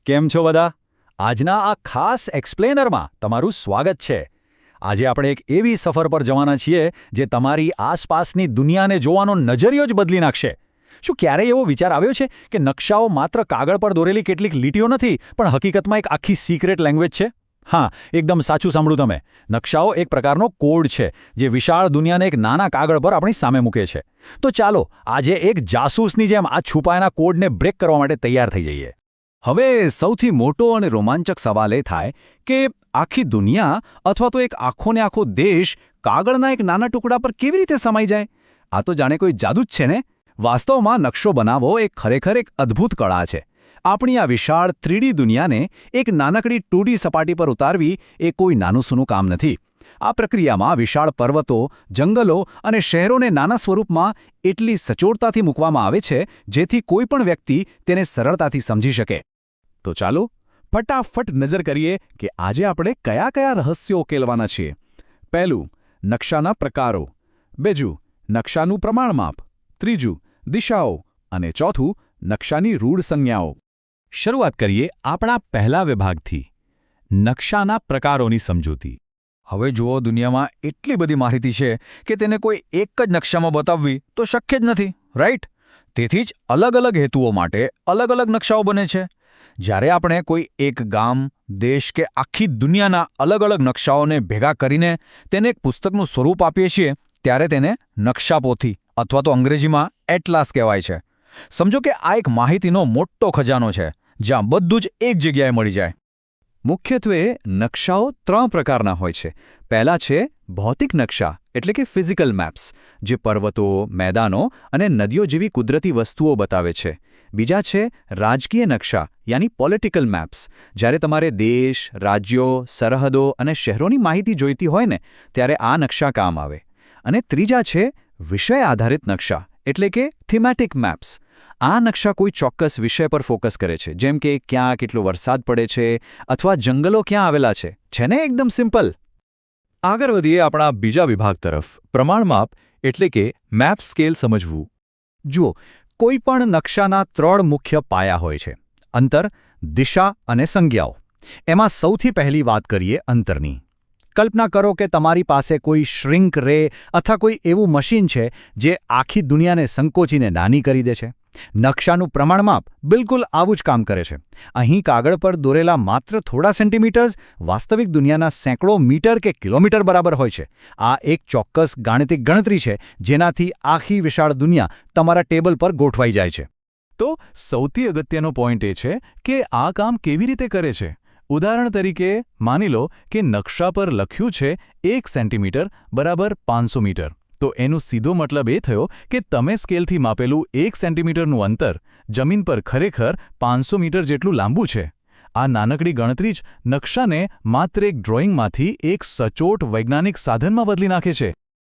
કેમ છો બધા? આજના આ ખાસ એક્સપ્લેનરમાં તમારું સ્વાગત છે. આજે આપણે એક એવી સફર પર જવાના છીએ જે તમારી આસપાસની દુનિયાને જોવાનો નજરિયો જ બદલી નાખશે. શું ક્યારેય એવો વિચાર આવ્યો છે કે નકશાઓ માત્ર કાગળ પર દોરેલી કેટલીક લીટીઓ નથી, પણ હકીકતમાં એક આખી સિક્રેટ લેંગ્વેજ છે? હા, એકદમ સાચું સાંભળ્યું તમે. નકશાઓ એક પ્રકારનો કોડ છે જે વિશાળ દુનિયાને એક નાના કાગળ પર આપણી સામે મૂકે છે. તો ચાલો આજે એક જાસૂસની જેમ આ છુપાયેલા કોડને બ્રેક કરવા માટે તૈયાર થઈ જઈએ. હવે સૌથી મોટો અને રોમાંચક સવાલ એ થાય કે આખી દુનિયા અથવા તો એક આખો ને આખો દેશ કાગળના એક નાના ટુકડા પર કેવી રીતે સમાઈ જાય? આ તો જાણે કોઈ જાદુ જ છે ને! વાસ્તવમાં નકશો બનાવવો એ ખરેખર એક અદ્ભુત કળા છે. આપણી આ વિશાળ 3D દુનિયાને એક નાનકડી 2D સપાટી પર ઉતારવી એ કોઈ નાનું સૂનું કામ નથી. આ પ્રક્રિયામાં વિશાળ પર્વતો, જંગલો અને શહેરોને નાના સ્વરૂપમાં એટલી સચોટતાથી મૂકવામાં આવે છે જેથી કોઈ પણ વ્યક્તિ તેને સરળતાથી સમજી શકે. તો ચાલો ફટાફટ નજર કરીએ કે આજે આપણે કયા કયા રહસ્યો ઉકેલવાના છીએ. પહેલું, નકશાના પ્રકારો. બીજું, નકશાનું પ્રમાણમાપ. ત્રીજું, દિશાઓ. અને ચોથું, નકશાની રૂઢ સંજ્ઞાઓ. શરૂઆત કરીએ આપણા પહેલા વિભાગથી, નકશાના પ્રકારોની સમજૂતી. હવે જુઓ, દુનિયામાં એટલી બધી માહિતી છે કે તેને કોઈ એક જ નકશામાં બતાવવી તો શક્ય જ નથી, રાઈટ? તેથી જ અલગ અલગ હેતુઓ માટે અલગ અલગ નકશાઓ બને છે. જ્યારે આપણે કોઈ એક ગામ, દેશ કે આખી દુનિયાના અલગ અલગ નકશાઓને ભેગા કરીને તેને એક પુસ્તકનું સ્વરૂપ આપીએ છીએ ત્યારે તેને નકશાપોથી અથવા તો અંગ્રેજીમાં એટલાસ કહેવાય છે. સમજો કે આ એક માહિતીનો મોટો ખજાનો છે જ્યાં બધું જ એક જગ્યાએ મળી જાય. મુખ્યત્વે નકશાઓ 3 પ્રકારના હોય છે. પહેલા છે ભૌતિક નકશા એટલે કે ફિઝિકલ મેપ્સ, જે પર્વતો, મેદાનો અને નદીઓ જેવી કુદરતી વસ્તુઓ બતાવે છે. બીજા છે રાજકીય નકશા યાની પોલિટિકલ મેપ્સ, જ્યારે તમારે દેશ, રાજ્યો, સરહદો અને શહેરોની માહિતી જોઈતી હોય ને ત્યારે આ નકશા કામ આવે. અને ત્રીજા છે વિષય આધારિત નકશા એટલે કે થીમેટિક મેપ્સ. આ નકશા કોઈ ચોક્કસ વિષય પર ફોકસ કરે છે, જેમ કે ક્યાં કેટલો વરસાદ પડે છે અથવા જંગલો ક્યાં આવેલા છે. છે ને એકદમ સિમ્પલ? આગળ વધીએ આપણા બીજા વિભાગ તરફ, પ્રમાણમાપ એટલે કે મેપ સ્કેલ સમજવું. જુઓ, કોઈ પણ નકશાના 3 મુખ્ય પાયા હોય છે: અંતર, દિશા અને સંજ્ઞાઓ. એમાં સૌથી પહેલી વાત કરીએ અંતરની. કલ્પના કરો કે તમારી પાસે કોઈ શ્રિંક રે અથવા કોઈ એવું મશીન છે જે આખી દુનિયાને સંકોચીને નાની કરી દે છે. નકશાનું પ્રમાણમાપ બિલકુલ આવું જ કામ કરે છે. અહીં કાગળ પર દોરેલા માત્ર થોડા સેન્ટીમીટર્સ વાસ્તવિક દુનિયાના સેંકડો મીટર કે કિલોમીટર બરાબર હોય છે. આ એક ચોક્કસ ગાણિતિક ગણતરી છે જેનાથી આખી વિશાળ દુનિયા તમારા ટેબલ પર ગોઠવાઈ જાય છે. તો સૌથી અગત્યનો પોઈન્ટ એ છે કે આ કામ કેવી રીતે કરે છે. ઉદાહરણ તરીકે માની લો કે નકશા પર લખ્યું છે 1 સેન્ટીમીટર બરાબર 500 મીટર. તો એનો સીધો મતલબ એ થયો કે તમે સ્કેલથી માપેલું 1 સેન્ટીમીટરનું અંતર જમીન પર ખરેખર 500 મીટર જેટલું લાંબુ છે. આ નાનકડી ગણતરી જ નકશાને માત્ર એક ડ્રોઈંગમાંથી એક સચોટ વૈજ્ઞાનિક સાધનમાં બદલી નાખે છે.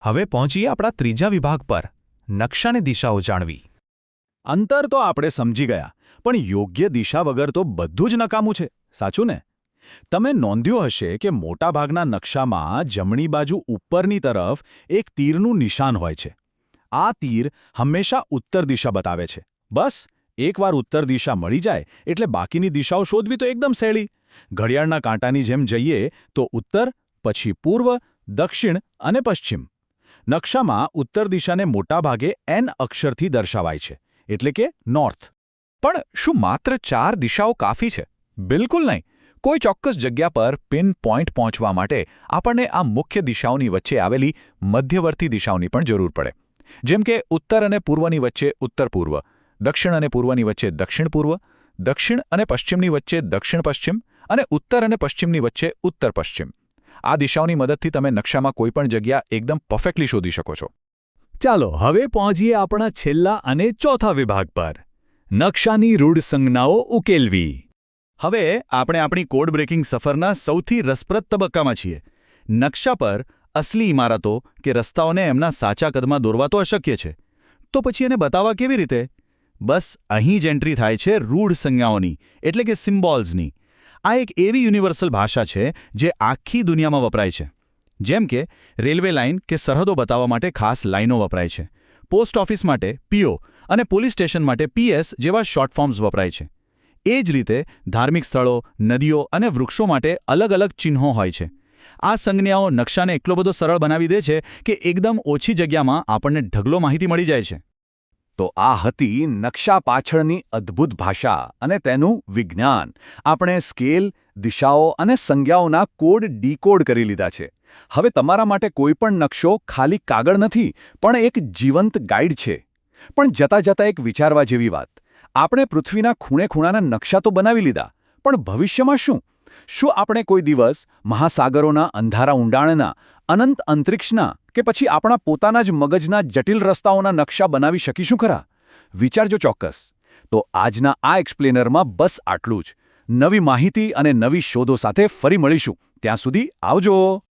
હવે પહોંચીએ આપણા ત્રીજા વિભાગ પર, નકશાની દિશાઓ જાણવી. અંતર તો આપણે સમજી ગયા, પણ યોગ્ય દિશા વગર તો બધું જ નકામું છે, સાચું ને? તમે નોંધ્યું હશે કે મોટાભાગના નકશામાં જમણી બાજુ ઉપરની તરફ એક તીરનું નિશાન હોય છે. આ તીર હંમેશા ઉત્તર દિશા બતાવે છે. બસ એકવાર ઉત્તર દિશા મળી જાય એટલે બાકીની દિશાઓ શોધવી તો એકદમ સહેલી. ઘડિયાળના કાંટાની જેમ જઈએ તો ઉત્તર, પછી પૂર્વ, દક્ષિણ અને પશ્ચિમ. નકશામાં ઉત્તર દિશાને મોટાભાગે N અક્ષરથી દર્શાવાય છે, એટલે કે નોર્થ. પણ શું માત્ર 4 દિશાઓ કાફી છે? બિલકુલ નહીં. કોઈ ચોક્કસ જગ્યા પર પિન પોઈન્ટ પહોંચવા માટે આપણને આ મુખ્ય દિશાઓની વચ્ચે આવેલી મધ્યવર્તી દિશાઓની પણ જરૂર પડે. જેમ કે ઉત્તર અને પૂર્વની વચ્ચે ઉત્તર-પૂર્વ, દક્ષિણ અને પૂર્વની વચ્ચે દક્ષિણ-પૂર્વ, દક્ષિણ અને પશ્ચિમની વચ્ચે દક્ષિણ-પશ્ચિમ અને ઉત્તર અને પશ્ચિમની વચ્ચે ઉત્તર-પશ્ચિમ. આ દિશાઓની મદદથી તમે નકશામાં કોઈપણ જગ્યા એકદમ પરફેક્ટલી શોધી શકો છો. ચાલો હવે પહોંચીએ આપણા છેલ્લા અને ચોથા વિભાગ પર, નકશાની રૂઢ સંજ્ઞાઓ ઉકેલવી. હવે આપણે આપણી કોડ બ્રેકિંગ સફરના સૌથી રસપ્રદ તબક્કામાં છીએ. નકશા પર અસલી ઇમારતો કે રસ્તાઓને એમના સાચા કદમાં દોરવા તો અશક્ય છે. તો પછી એને બતાવવા કેવી રીતે? બસ અહીં જ એન્ટ્રી થાય છે રૂઢ સંજ્ઞાઓની, એટલે કે સિમ્બોલ્સની. આ એક એવી યુનિવર્સલ ભાષા છે જે આખી દુનિયામાં વપરાય છે. જેમ કે રેલવે લાઇન કે સરહદો બતાવવા માટે ખાસ લાઇનો વપરાય છે. પોસ્ટ ઓફિસ માટે PO અને પોલીસ સ્ટેશન માટે PS જેવા શોર્ટ ફોર્મ્સ વપરાય છે. એ જ રીતે ધાર્મિક સ્થળો, નદીઓ અને વૃક્ષો માટે અલગ અલગ ચિહ્નો હોય છે. આ સંજ્ઞાઓ નકશાને એટલો બધો સરળ બનાવી દે છે કે એકદમ ઓછી જગ્યામાં આપણને ઢગલો માહિતી મળી જાય છે. તો આ હતી નકશા પાછળની અદ્ભુત ભાષા અને તેનું વિજ્ઞાન. આપણે સ્કેલ, દિશાઓ અને સંજ્ઞાઓના કોડ ડીકોડ કરી લીધા છે. હવે તમારા માટે કોઈ પણ નકશો ખાલી કાગળ નથી, પણ એક જીવંત ગાઈડ છે. પણ જતાં જતાં એક વિચારવા જેવી વાત. આપણે પૃથ્વીના ખૂણે-ખૂણાના નકશા તો બનાવી લીધા, પણ ભવિષ્યમાં શું? શું આપણે કોઈ દિવસ મહાસાગરોના અંધારા ઊંડાણના, અનંત અંતરિક્ષના કે પછી આપણા પોતાના જ મગજના જટિલ રસ્તાઓના નકશા બનાવી શકીશું ખરા? વિચારજો ચોક્કસ. તો આજના આ એક્સપ્લેનરમાં બસ આટલું જ. નવી માહિતી અને નવી શોધો સાથે ફરી મળીશું. ત્યાં સુધી આવજો.